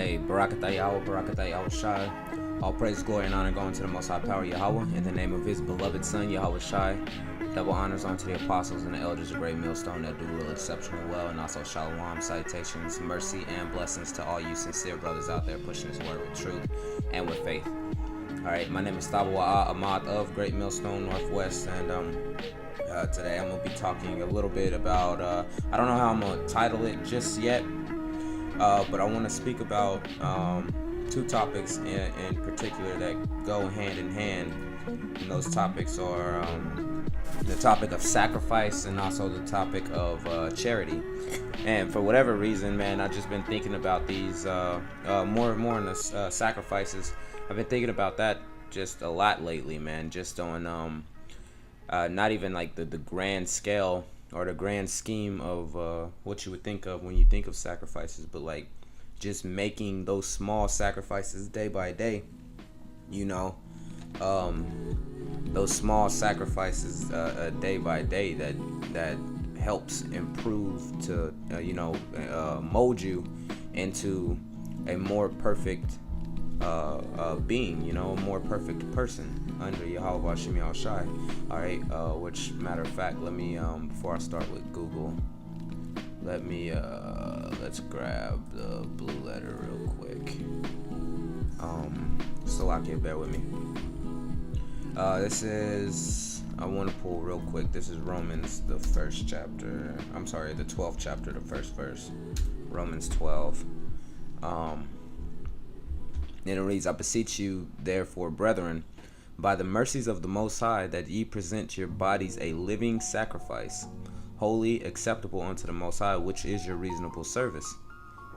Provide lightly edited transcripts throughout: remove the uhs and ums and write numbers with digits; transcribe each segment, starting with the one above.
Hey, Barakatah Yahweh, Barakatah Yahweh Shai. All praise, glory, and honor going to the Most High Power Yahweh, in the name of His beloved Son, Yahweh Shai. Double honors unto the apostles and the elders, a great millstone that do rule exceptionally well, and also shalom, salutations, mercy, and blessings to all you sincere brothers out there pushing this word with truth and with faith. Alright, my name is Tabawa Ahmad of Great Millstone Northwest, and today I'm going to be talking a little bit about, I don't know how I'm going to title it just yet, but I want to speak about two topics in particular that go hand in hand, and those topics are the topic of sacrifice and also the topic of charity. And for whatever reason, man, I've just been thinking about these more and more in the sacrifices. I've been thinking about that just a lot lately, man, just on not even like the grand scale or the grand scheme of what you would think of when you think of sacrifices, but like just making those small sacrifices day by day, you know, those small sacrifices day by day that helps improve to mold you into a more perfect being, you know, a more perfect person under Yahweh Hashem Yahweh Shai. Alright, which matter of fact, let me before I start with Google, let me let's grab the blue letter real quick. Salakia, bear with me. This is, I want to pull real quick, this is Romans, the 12th chapter, the first verse, Romans 12. And it reads, I beseech you, therefore, brethren, by the mercies of the Most High, that ye present your bodies a living sacrifice, holy, acceptable unto the Most High, which is your reasonable service.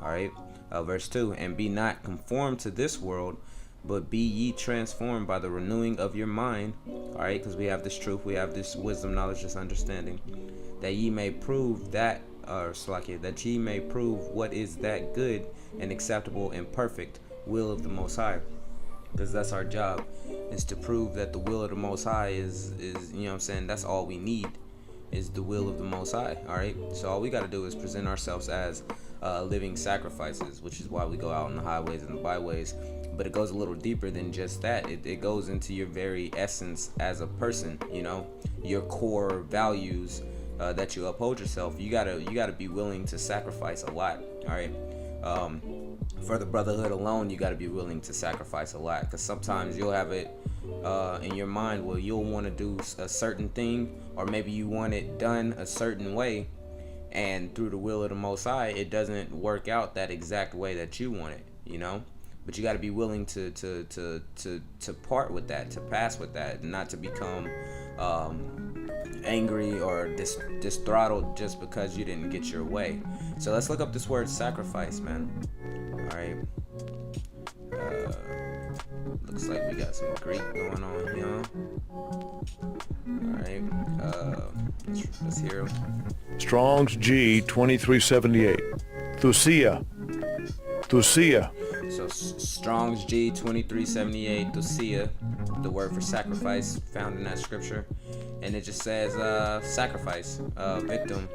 All right, verse 2, and be not conformed to this world, but be ye transformed by the renewing of your mind. All right, because we have this truth, we have this wisdom, knowledge, this understanding, that ye may prove that, that ye may prove what is that good and acceptable and perfect will of the Most High. Because that's our job, is to prove that the will of the Most High is you know what I'm saying, that's all we need, is the will of the Most High. All right, so all we got to do is present ourselves as living sacrifices, which is why we go out on the highways and the byways. But it goes a little deeper than just that. It goes into your very essence as a person, you know, your core values that you uphold yourself. You gotta be willing to sacrifice a lot. All right, for the brotherhood alone, you gotta be willing to sacrifice a lot, because sometimes you'll have it in your mind where you'll want to do a certain thing, or maybe you want it done a certain way, and through the will of the Most High, it doesn't work out that exact way that you want it, you know. But you got to be willing to part with that, to pass with that, and not to become angry or throttled just because you didn't get your way. So let's look up this word sacrifice, man. All right. Looks like we got some Greek going on here. All right. Let's hear them. Strong's G 2378. Thusia. So Strong's G 2378, Thusia, the word for sacrifice found in that scripture, and it just says sacrifice, victim.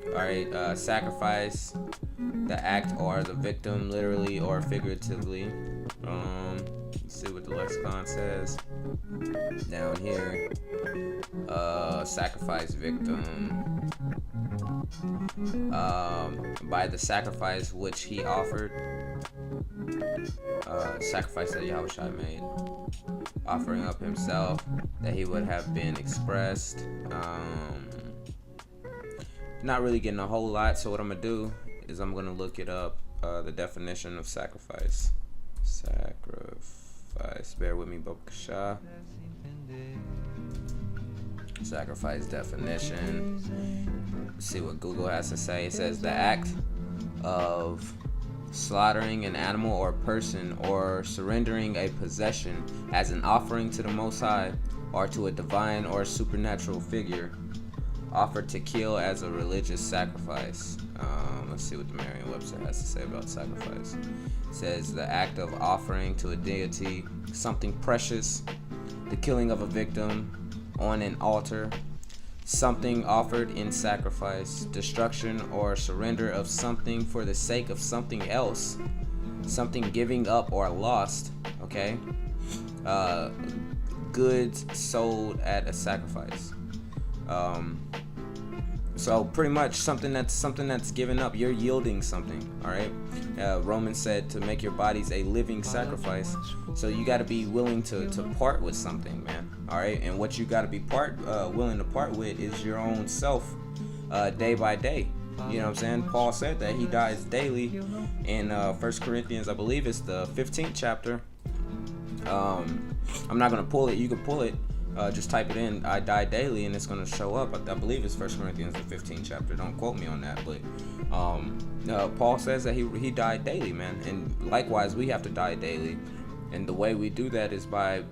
All right, sacrifice, the act or the victim, literally or figuratively. Let's see what the lexicon says down here. Sacrifice, victim. By the sacrifice which he offered, sacrifice that Yahweh Shai made, offering up himself, that he would have been expressed. Not really getting a whole lot, so what I'm gonna do is I'm gonna look it up, the definition of sacrifice. Bear with me, Bokasha. Sacrifice definition. Let's see what Google has to say. It says the act of slaughtering an animal or person or surrendering a possession as an offering to the Most High or to a divine or supernatural figure, offered to kill as a religious sacrifice. Let's see what the Merriam-Webster has to say about sacrifice. It says the act of offering to a deity something precious, the killing of a victim on an altar, something offered in sacrifice, destruction or surrender of something for the sake of something else, something giving up or lost, okay? Goods sold at a sacrifice. So pretty much something that's given up. You're yielding something, all right? Romans said to make your bodies a living sacrifice. So you got to be willing to part with something, man. All right, and what you got to be willing to part with is your own self, day by day. You know what I'm saying? Paul said that he dies daily in 1 Corinthians, I believe it's the 15th chapter. I'm not gonna pull it. You can pull it. Just type it in, I die daily, and it's going to show up. I believe it's 1 Corinthians, the 15th chapter. Don't quote me on that. But Paul says that he died daily, man. And likewise, we have to die daily. And the way we do that is by,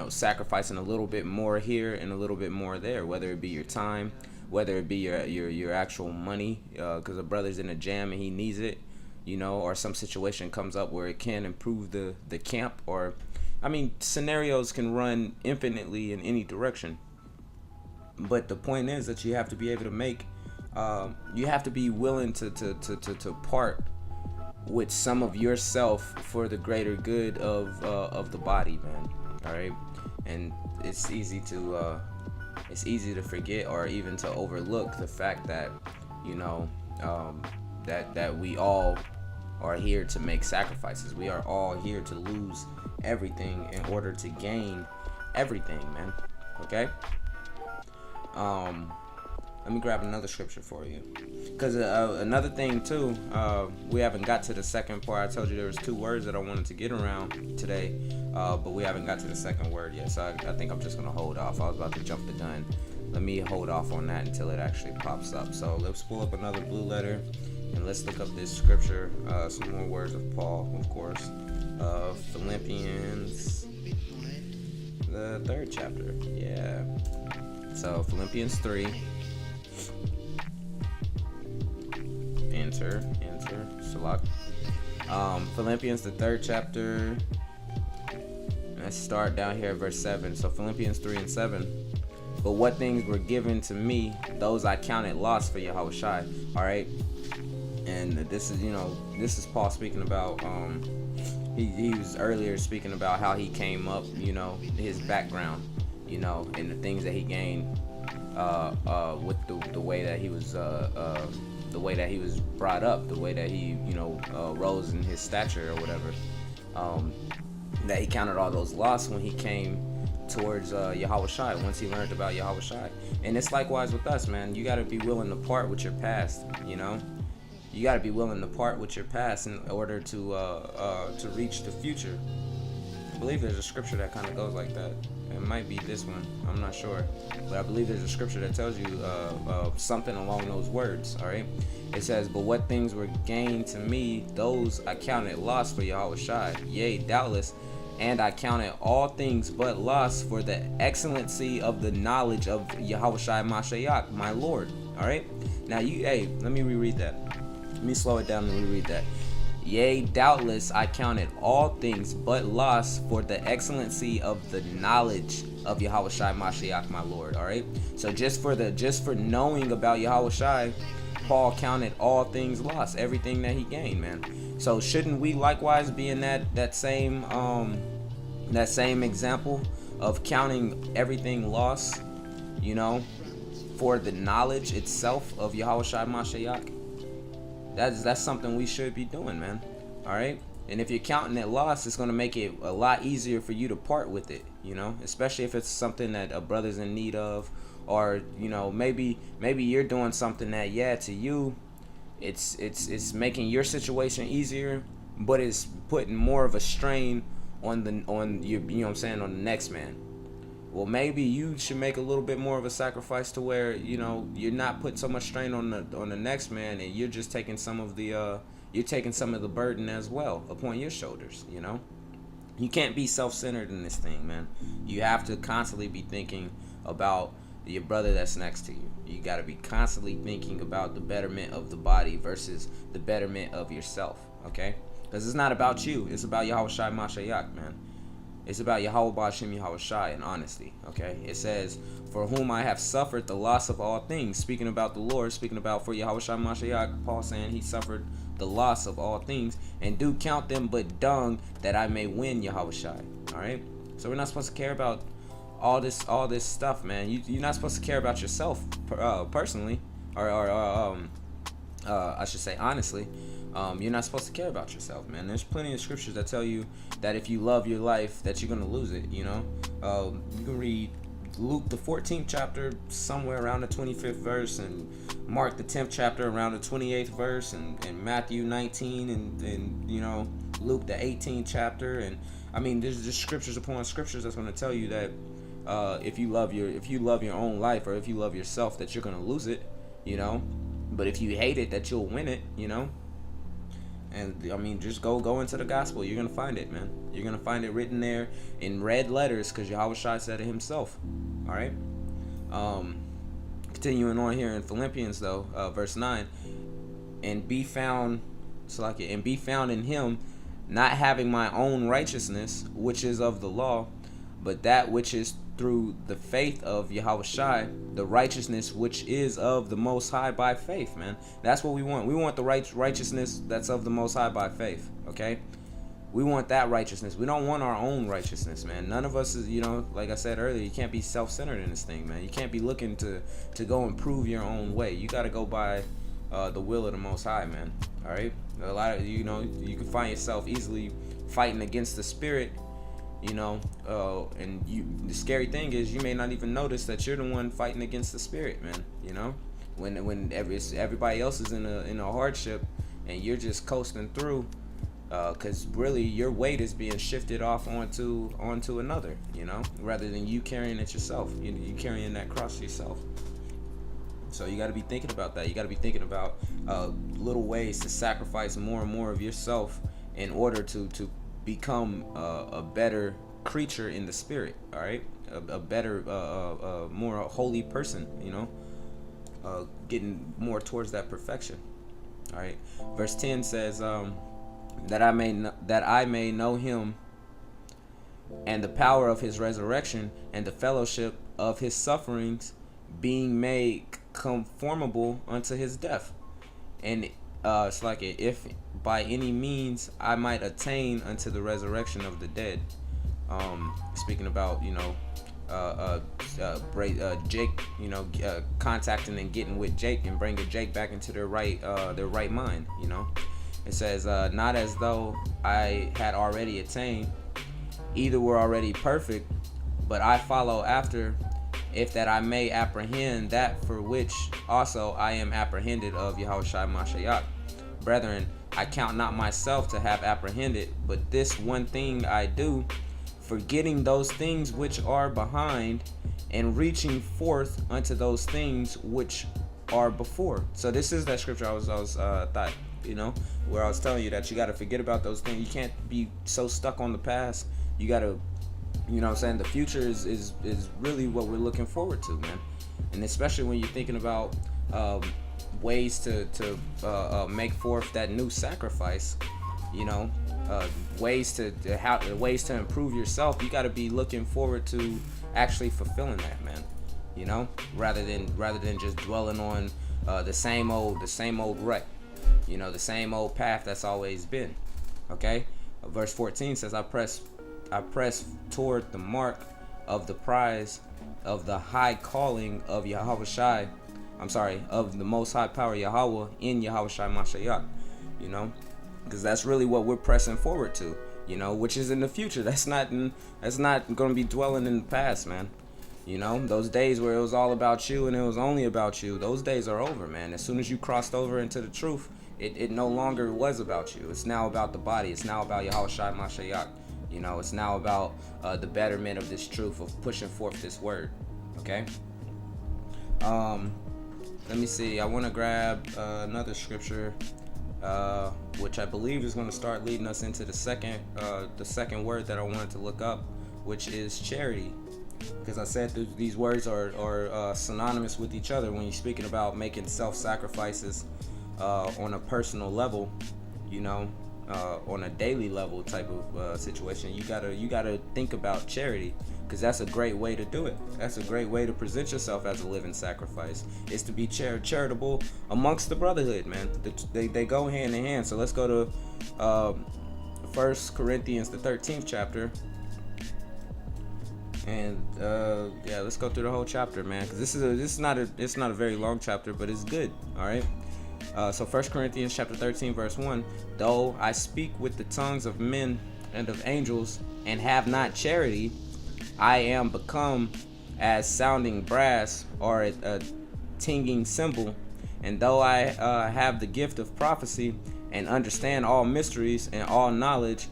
sacrificing a little bit more here and a little bit more there, whether it be your time, whether it be your actual money, because a brother's in a jam and he needs it, or some situation comes up where it can improve the camp, or scenarios can run infinitely in any direction. But the point is that you have to be able to make, you have to be willing to part with some of yourself for the greater good of the body, man. All right, and it's easy to forget or even to overlook the fact that that we all are here to make sacrifices. We are all here to lose everything in order to gain everything, man. Okay? Let me grab another scripture for you. Because another thing too, we haven't got to the second part. I told you there was 2 words that I wanted to get around today, but we haven't got to the second word yet. So I think I'm just going to hold off. I was about to jump the gun. Let me hold off on that until it actually pops up. So let's pull up another blue letter and let's look up this scripture. Some more words of Paul, of course. Philippians, the 3rd chapter. Yeah. So Philippians 3. Enter, Salak. Philippians, the 3rd chapter. Let's start down here at verse 7. So Philippians 3 and 7. But what things were given to me, those I counted lost for Yahushua. All right. And this is Paul speaking about, he was earlier speaking about how he came up, his background, and the things that he gained, with the way that he was, the way that he was brought up, the way that he, rose in his stature or whatever, that he counted all those loss when he came towards Yahushua, once he learned about Yahushua. And it's likewise with us, man. You got to be willing to part with your past, You got to be willing to part with your past in order to reach the future. I believe there's a scripture that kind of goes like that. It might be this one. I'm not sure. But I believe there's a scripture that tells you something along those words, all right? It says, but what things were gained to me, those I counted loss for Yahushua. Yea, doubtless, and I counted all things but loss for the excellency of the knowledge of Yahushua Mashiach, my Lord, all right? Now, let me reread that. Let me slow it down and reread that. Yea, doubtless, I counted all things but loss for the excellency of the knowledge of Yahushua Mashiach, my Lord. All right. So just for knowing about Yahushua, Paul counted all things lost, everything that he gained, man. So shouldn't we likewise be in that same example of counting everything lost, for the knowledge itself of Yahushua Mashiach? That's something we should be doing, man. All right. And if you're counting it loss, it's going to make it a lot easier for you to part with it, especially if it's something that a brother's in need of, or, maybe you're doing something that, to you, it's making your situation easier, but it's putting more of a strain on the next man. Well, maybe you should make a little bit more of a sacrifice to where, you're not putting so much strain on the next man, and you're just taking some of the burden as well upon your shoulders, You can't be self-centered in this thing, man. You have to constantly be thinking about your brother that's next to you. You got to be constantly thinking about the betterment of the body versus the betterment of yourself, okay? Because it's not about you. It's about Yahushua Mashiach, man. It's about Yahweh Ba'Shem Yahushua in honesty, okay? It says, for whom I have suffered the loss of all things. Speaking about the Lord, speaking about for Yahushua Mashiach, Paul saying he suffered the loss of all things, and do count them but dung, that I may win Yahushai. All right. So we're not supposed to care about all this stuff, man. You're not supposed to care about yourself personally, or I should say honestly. You're not supposed to care about yourself, man. There's plenty of scriptures that tell you that if you love your life, that you're gonna lose it. You can read Luke the 14th chapter somewhere around the 25th verse, and Mark the 10th chapter around the 28th verse, and Matthew 19, and Luke the 18th chapter, and I mean there's just scriptures upon scriptures that's going to tell you that if you love your own life, or if you love yourself, that you're going to lose it, but if you hate it, that you'll win it, And I mean, just go into the gospel. You're gonna find it, man. You're gonna find it written there in red letters, because Yahushua said it himself. All right. Continuing on here in Philippians, though, verse 9, and be found in him, not having my own righteousness, which is of the law, but that which is through the faith of Yahushua, the righteousness which is of the Most High by faith, man. That's what we want. We want the righteousness that's of the Most High by faith, okay? We want that righteousness. We don't want our own righteousness, man. None of us is, like I said earlier, you can't be self-centered in this thing, man. You can't be looking to go improve your own way. You got to go by the will of the Most High, man, all right? A lot of, you can find yourself easily fighting against the spirit, and the scary thing is you may not even notice that you're the one fighting against the spirit, man. When everybody else is in a hardship, and you're just coasting through, because really your weight is being shifted off onto another, rather than you carrying it yourself. You carrying that cross yourself. So you got to be thinking about that. You got to be thinking about little ways to sacrifice more and more of yourself in order to become a better creature in the spirit, all right? A better, more holy person, getting more towards that perfection, all right? Verse 10 says, that I may know him, and the power of his resurrection, and the fellowship of his sufferings, being made conformable unto his death, and it's like if by any means I might attain unto the resurrection of the dead. Speaking about Jake, contacting and getting with Jake and bringing Jake back into their right mind. It says, not as though I had already attained, either were already perfect, but I follow after, if that I may apprehend that for which also I am apprehended of Yahushua Mashiach. Brethren, I count not myself to have apprehended, but this one thing I do, forgetting those things which are behind, and reaching forth unto those things which are before. So this is that scripture I was thought, where I was telling you that you got to forget about those things. You can't be so stuck on the past. You got to, the future is really what we're looking forward to, man. And especially when you're thinking about ways to make forth that new sacrifice, ways to improve yourself. You got to be looking forward to actually fulfilling that, man. Rather than just dwelling on the same old rut, the same old path that's always been. Okay, verse 14 says, I press toward the mark of the prize of the high calling of Yahushai. Of the Most High Power Yahweh in Yahushua Mashiach, because that's really what we're pressing forward to, which is in the future. That's not going to be dwelling in the past, man. Those days where it was all about you and it was only about you, those days are over, man. As soon as you crossed over into the truth, it no longer was about you. It's now about the body. It's now about Yahushua Mashiach. It's now about the betterment of this truth, of pushing forth this word. Okay. Let me see. I want to grab another scripture, which I believe is going to start leading us into the second word that I wanted to look up, which is charity. Because I said these words are synonymous with each other when you're speaking about making self-sacrifices on a personal level. on a daily level type of situation, you gotta think about charity, because that's a great way to do it. That's a great way to present yourself as a living sacrifice. Is to be charitable amongst the brotherhood, man. They go hand in hand. So let's go to 1 Corinthians, the 13th chapter. And yeah, let's go through the whole chapter, man, because this is not a very long chapter, but it's good. All right. So 1 Corinthians chapter 13 verse 1, though I speak with the tongues of men and of angels and have not charity, I am become as sounding brass or a tinging cymbal. And though I have the gift of prophecy and understand all mysteries and all knowledge,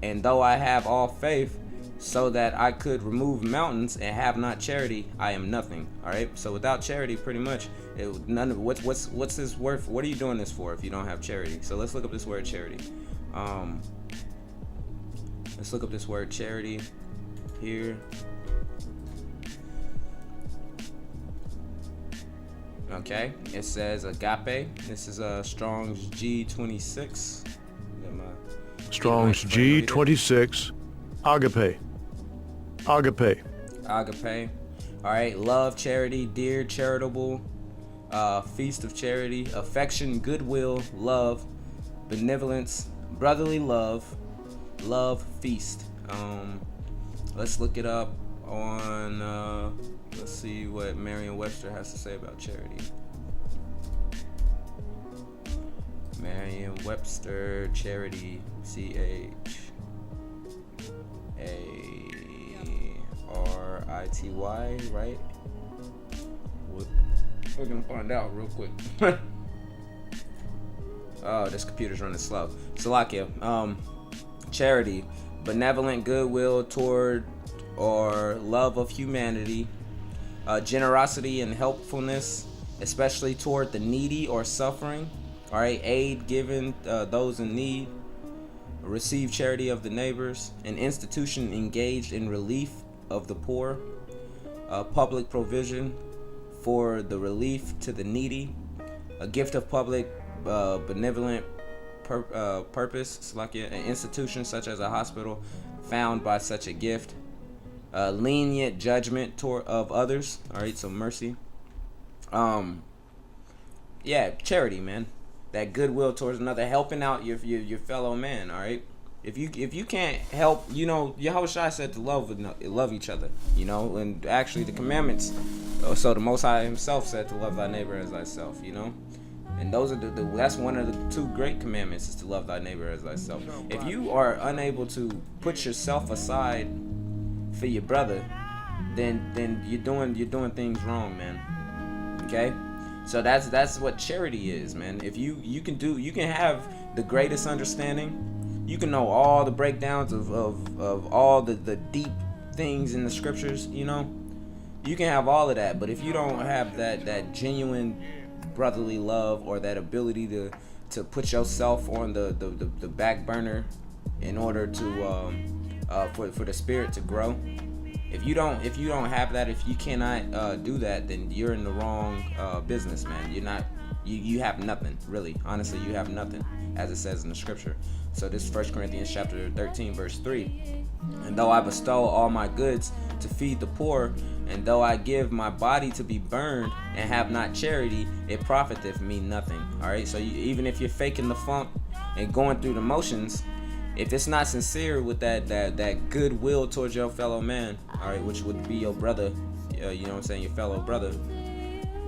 and though I have all faith so that I could remove mountains and have not charity, I am nothing. All right. So without charity, pretty much, what's this worth? What are you doing this for if you don't have charity? So let's look up this word charity. Let's look up this word charity here. Okay. It says agape. This is Strong's G26. Strong's G26. Agape. Agape. Agape. All right. Love, charity, dear, charitable, feast of charity, affection, goodwill, love, benevolence, brotherly love, feast. Let's look it up on. Let's see what Merriam-Webster has to say about charity. Merriam-Webster, charity, CHARITY, right? We're gonna find out real quick. Oh, this computer's running slow. Salakia. Charity, benevolent goodwill toward or love of humanity, generosity and helpfulness, especially toward the needy or suffering. All right, aid given those in need, receive charity of the neighbors, an institution engaged in relief of the poor, public provision for the relief to the needy, a gift of public benevolent purpose, like an institution such as a hospital found by such a gift, lenient judgment of others. All right, so mercy. Yeah, charity, man. That goodwill towards another, helping out your fellow man. All right. If you can't help, Yahushua said to love each other, and actually the commandments. So the Most High Himself said to love thy neighbor as thyself, and those are that's one of the two great commandments, is to love thy neighbor as thyself. If you are unable to put yourself aside for your brother, then you're doing things wrong, man. Okay. So that's what charity is, man. If you can have the greatest understanding, you can know all the breakdowns of all the deep things in the scriptures, you can have all of that. But if you don't have that genuine brotherly love, or that ability to put yourself on the back burner in order to for the spirit to grow, if you don't have that, if you cannot do that, then you're in the wrong business, man. You have nothing, really. Honestly, you have nothing, as it says in the scripture. So this is 1 Corinthians chapter 13 verse 3. And though I bestow all my goods to feed the poor, and though I give my body to be burned and have not charity, it profiteth me nothing. All right, so even if you're faking the funk and going through the motions, if it's not sincere with that goodwill towards your fellow man, all right, which would be your brother, your fellow brother,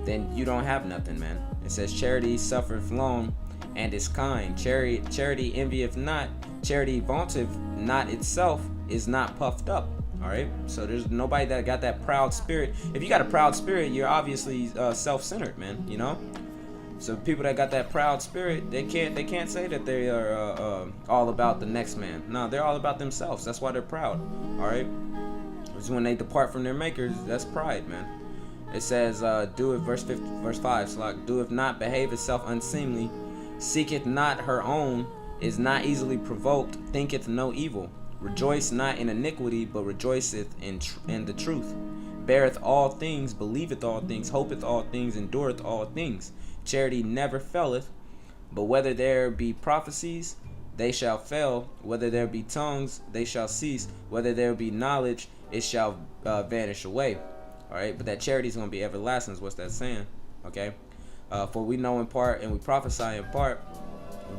then you don't have nothing, man. It says charity suffereth long and is kind. Charity envieth not. Charity vaunteth not itself, is not puffed up. All right, so there's nobody that got that proud spirit. If you got a proud spirit, you're obviously self-centered, man. So people that got that proud spirit, they can't say that they are all about the next man. No, they're all about themselves. That's why they're proud. All right, it's when they depart from their makers. That's pride, man. It says, do it, verse 5. So like, doeth not behave itself unseemly, seeketh not her own, is not easily provoked, thinketh no evil. Rejoice not in iniquity, but rejoiceth in the truth. Beareth all things, believeth all things, hopeth all things, endureth all things. Charity never faileth, but whether there be prophecies, they shall fail. Whether there be tongues, they shall cease. Whether there be knowledge, it shall vanish away. All right, but that charity is going to be everlasting is what that's saying. Okay, for we know in part and we prophesy in part,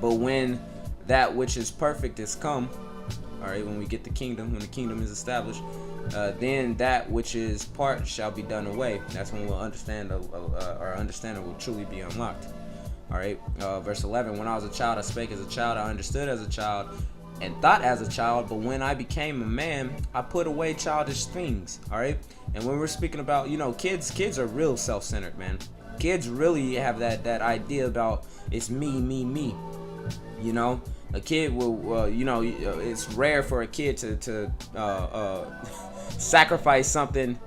but when that which is perfect is come, all right, when we get the kingdom, when the kingdom is established, then that which is part shall be done away. That's when we'll understand, our understanding will truly be unlocked. All right, verse 11, when I was a child, I spake as a child, I understood as a child, and thought as a child, but when I became a man, I put away childish things. All right, and when we're speaking about, kids are real self-centered, man. Kids really have that idea about it's me. A kid will, it's rare for a kid to sacrifice something,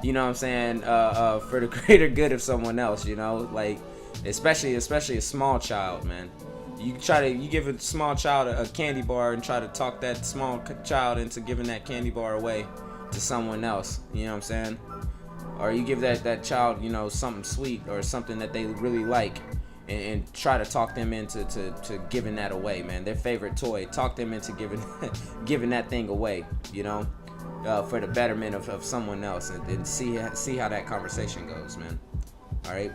for the greater good of someone else, like especially a small child, man. You give a small child a candy bar and try to talk that small child into giving that candy bar away to someone else, or you give that child, something sweet or something that they really like, and try to talk them into to giving that away, man. Their favorite toy, talk them into giving that thing away, for the betterment of someone else, and see how that conversation goes, man. All right.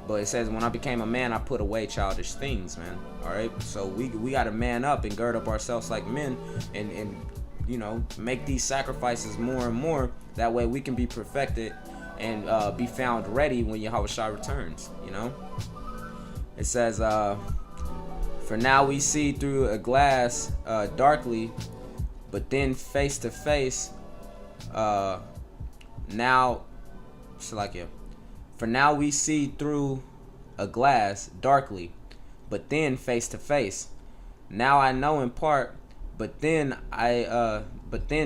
But it says, when I became a man, I put away childish things, man. All right. So we got to man up and gird up ourselves like men, and make these sacrifices more and more. That way we can be perfected and be found ready when Yahushua returns. It says, for now we see through a glass darkly, but then face to face. For now we see through a glass darkly, but then face to face. Now I know in part, but then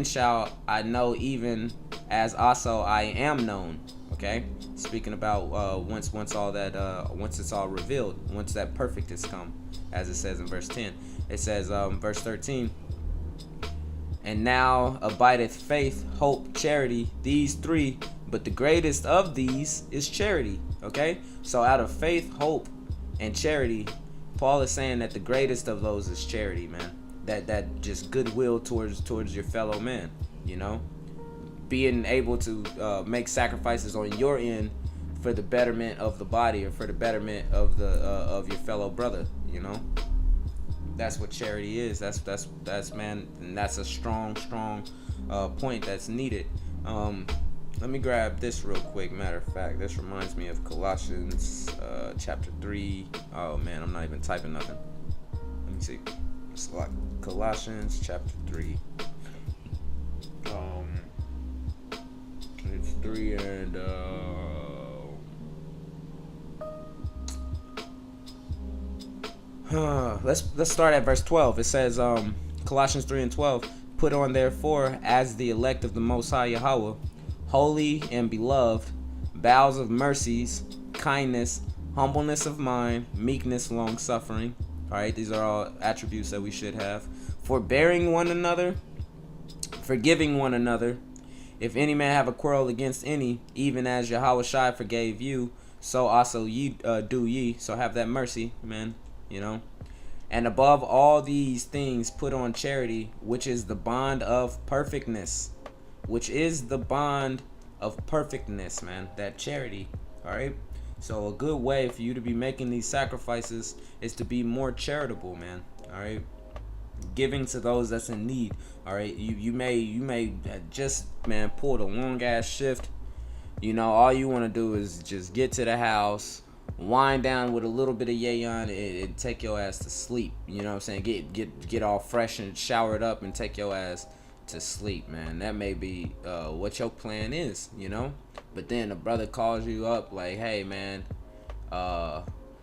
shall I know, even as also I am known. Okay, speaking about once it's all revealed, once that perfect has come, as it says in verse 10. It says, verse 13. And now abideth faith, hope, charity, these three, but the greatest of these is charity. Okay, so out of faith, hope, and charity, Paul is saying that the greatest of those is charity, man. That just goodwill towards your fellow man. Being able to make sacrifices on your end for the betterment of the body, or for the betterment of of your fellow brother. That's what charity is. That's man, and that's a strong point that's needed. Let me grab this real quick. Matter of fact, this reminds me of Colossians chapter 3. Oh man, I'm not even typing nothing. Let me see. It's like Colossians chapter 3. It's 3 and let's start at verse 12. It says, Colossians 3 and 12, put on therefore as the elect of the Most High Yahweh, holy and beloved, bowels of mercies, kindness, humbleness of mind, meekness, long suffering. All right, these are all attributes that we should have. Forbearing one another, forgiving one another. If any man have a quarrel against any, even as Yahushua forgave you, so also ye do ye. So have that mercy, man. And above all these things, put on charity, which is the bond of perfectness. Which is the bond of perfectness, man. That charity. All right. So a good way for you to be making these sacrifices is to be more charitable, man. All right. Giving to those that's in need. All right. You may just, man, pull the long ass shift. All you want to do is just get to the house, wind down with a little bit of yayon, and take your ass to sleep. You know what I'm saying? Get all fresh and showered up and take your ass to sleep, man. That may be what your plan is, But then a brother calls you up like, hey, man,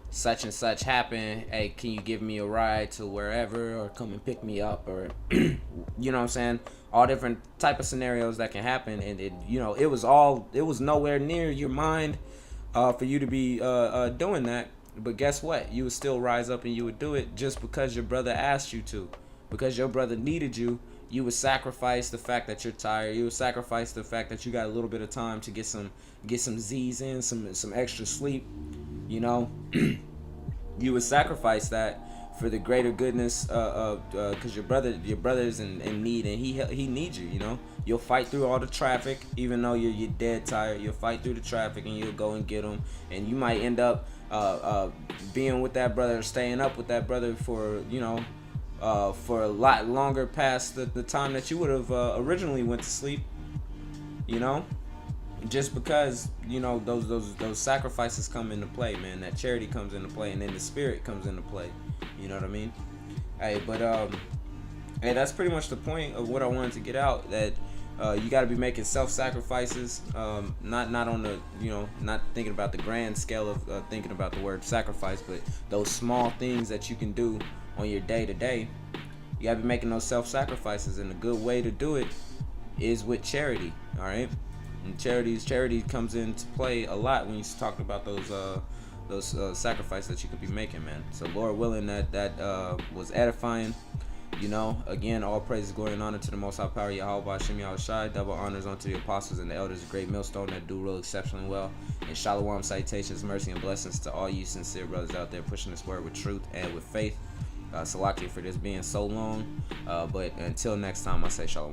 such and such happened. Hey, can you give me a ride to wherever, or come and pick me up, or you know what I'm saying? All different type of scenarios that can happen, and it was nowhere near your mind for you to be doing that. But guess what? You would still rise up and you would do it just because your brother asked you to, because your brother needed you. You would sacrifice the fact that you're tired. You would sacrifice the fact that you got a little bit of time to get some Z's in, some extra sleep. You would sacrifice that for the greater goodness, because your brother's in need, and he needs you. You know, you'll fight through all the traffic, even though you're dead tired. You'll fight through the traffic, and you'll go and get him, and you might end up being with that brother, staying up with that brother for for a lot longer past the time that you would have originally went to sleep. You know, just because those sacrifices come into play, man. That charity comes into play, and then the spirit comes into play. You know what I mean? Hey, but hey, that's pretty much the point of what I wanted to get out. That you got to be making self-sacrifices, not on the not thinking about the grand scale of thinking about the word sacrifice, but those small things that you can do on your day-to-day. You got to be making those self-sacrifices, and a good way to do it is with charity. All right. And charity comes into play a lot when you talk about those sacrifices that you could be making, man. So Lord willing, that was edifying. Again, all praise, glory, and honor to the Most High Power, Yahweh, Hashem, Yahweh Shai. Double honors unto the apostles and the elders, a great millstone that do rule exceptionally well. And shalom, salutations, mercy, and blessings to all you sincere brothers out there pushing this word with truth and with faith. Salakia for this being so long. But until next time, I say shalom.